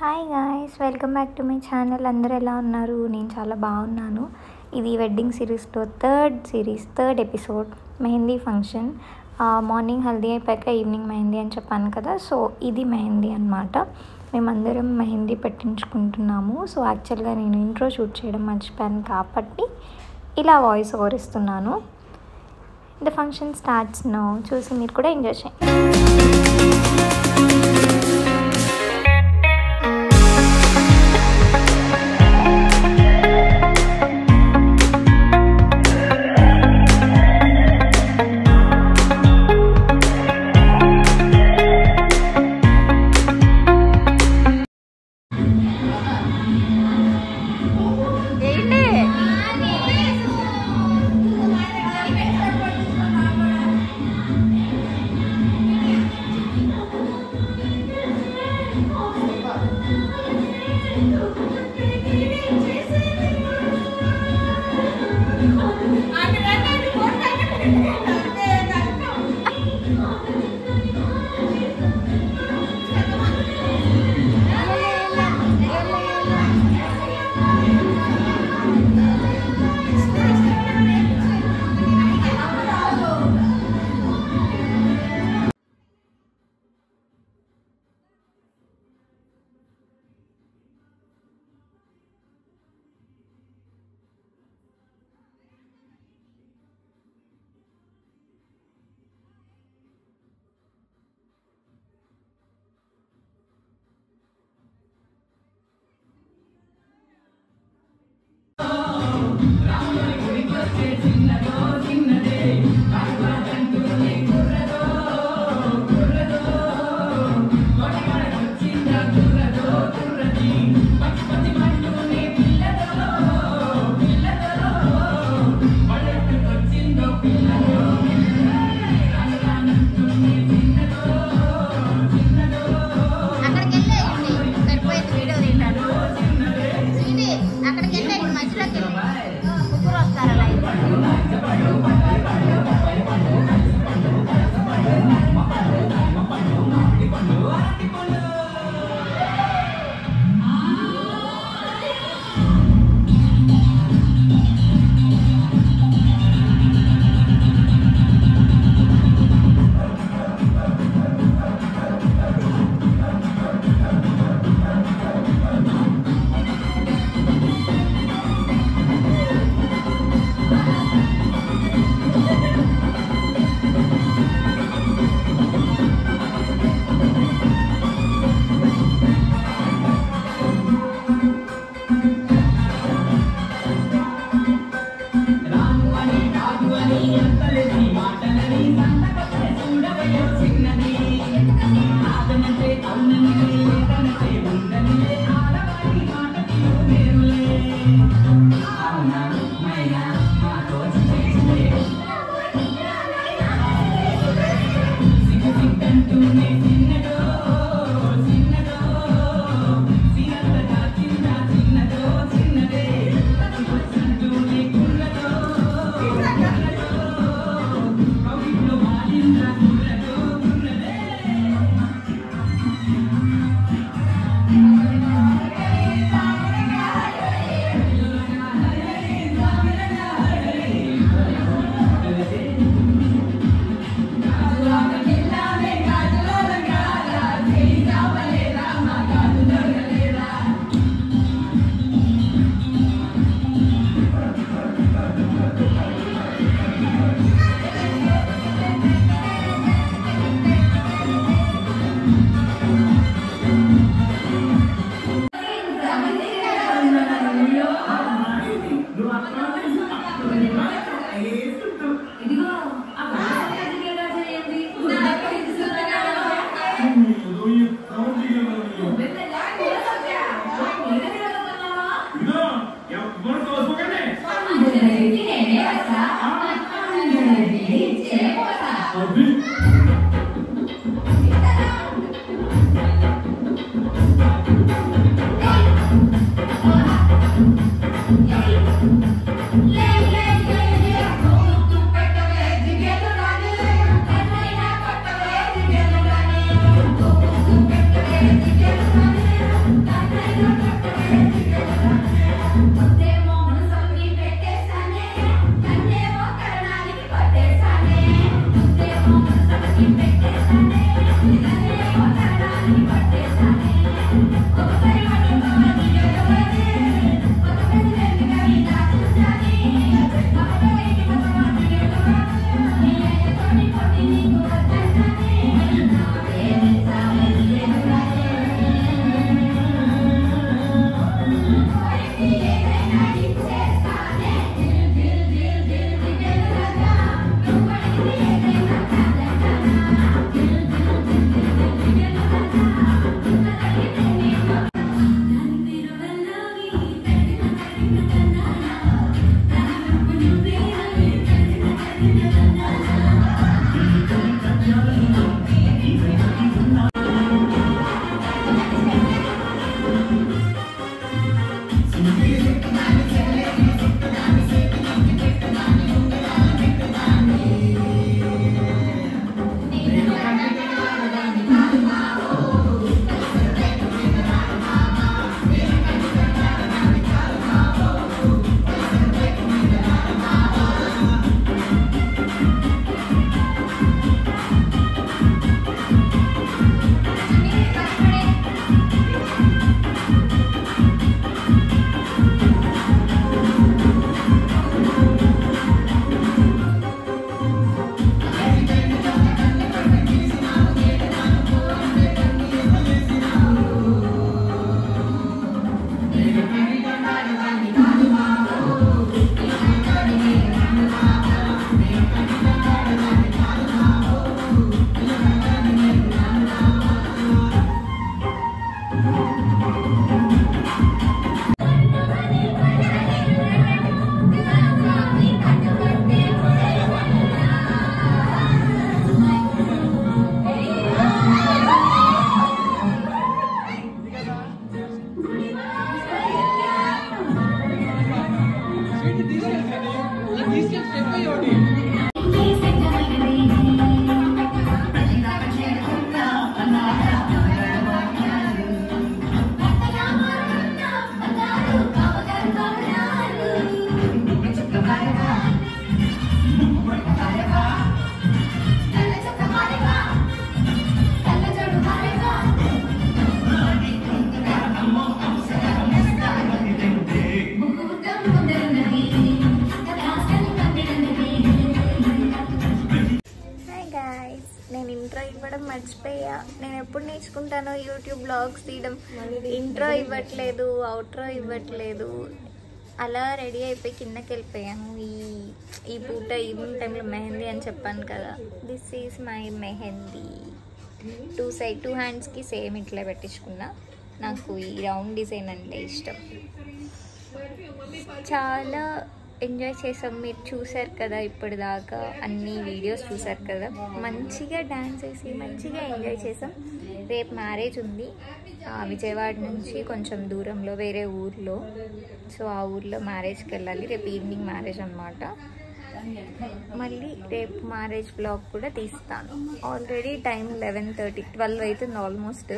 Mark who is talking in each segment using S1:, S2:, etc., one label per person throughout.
S1: Hi guys, welcome back to my channel. అందరూ ఎలా ఉన్నారు? నేను చాలా బాగున్నాను. ఇది వెడ్డింగ్ సిరీస్లో third episode, mehndi function. Morning haldi అయిపోయాక ఈవినింగ్ మెహందీ అని చెప్పాను కదా. సో ఇది మెహందీ అనమాట. మేమందరం మెహందీ పెట్టించుకుంటున్నాము. సో యాక్చువల్గా నేను ఇంట్రో షూట్ చేయడం మర్చిపోయాను కాబట్టి ఇలా వాయిస్ ఓవర్ ఇస్తున్నాను. The function starts now. చూసి మీరు కూడా ఎంజాయ్ చేయండి. నేను ఇంట్రో ఇవ్వడం మర్చిపోయా. నేను ఎప్పుడు నేర్చుకుంటానో యూట్యూబ్ బ్లాగ్స్ తీయడం. ఇంట్రో ఇవ్వట్లేదు, అవుట్రో ఇవ్వట్లేదు. అలా రెడీ అయిపోయి కిందకి వెళ్ళిపోయాను. ఈ పూట ఈవినింగ్ టైంలో మెహందీ అని చెప్పాను కదా. This is my mehndi. Two హ్యాండ్స్కి సేమ్ ఇట్లా పెట్టించుకున్నా. నాకు ఈ రౌండ్ డిజైన్ అంటే ఇష్టం. చాలా ఎంజాయ్ చేసాం. మీరు చూసారు కదా, ఇప్పటిదాకా అన్ని వీడియోస్ చూసారు కదా. మంచిగా డ్యాన్స్ వేసి మంచిగా ఎంజాయ్ చేసాం. రేపు మ్యారేజ్ ఉంది విజయవాడ నుంచి కొంచెం దూరంలో వేరే ఊర్లో. సో ఆ ఊర్లో మ్యారేజ్కి వెళ్ళాలి. రేపు ఈవినింగ్ మ్యారేజ్ అనమాట. మళ్ళీ రేపు మ్యారేజ్ బ్లాగ్ కూడా తీస్తాను. ఆల్రెడీ టైం 11:30, 12 అవుతుంది ఆల్మోస్ట్.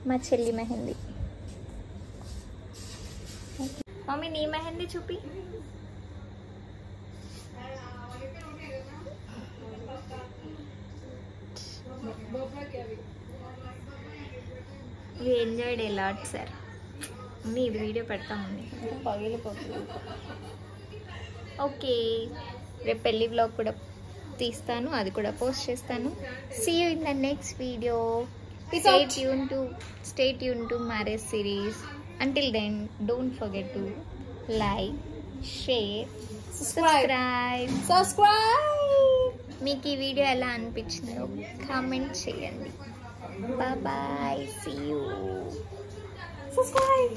S1: మా చెల్లి మెహందీ. మమ్మీ నీ మెహందీ చూపి. You enjoyed a lot sir. ఇది వీడియో పెడతామండి, పగిలిపోతుంది. ఓకే, రేపు పెళ్ళి వ్లాగ్ కూడా తీస్తాను, అది కూడా పోస్ట్ చేస్తాను. See you in the next video. Stay tuned to marriage series. Until then, don't forget to like, share, subscribe. మీకు ఈ వీడియో ఎలా అనిపించిందో కామెంట్ చేయండి. Bye, see you. Subscribe.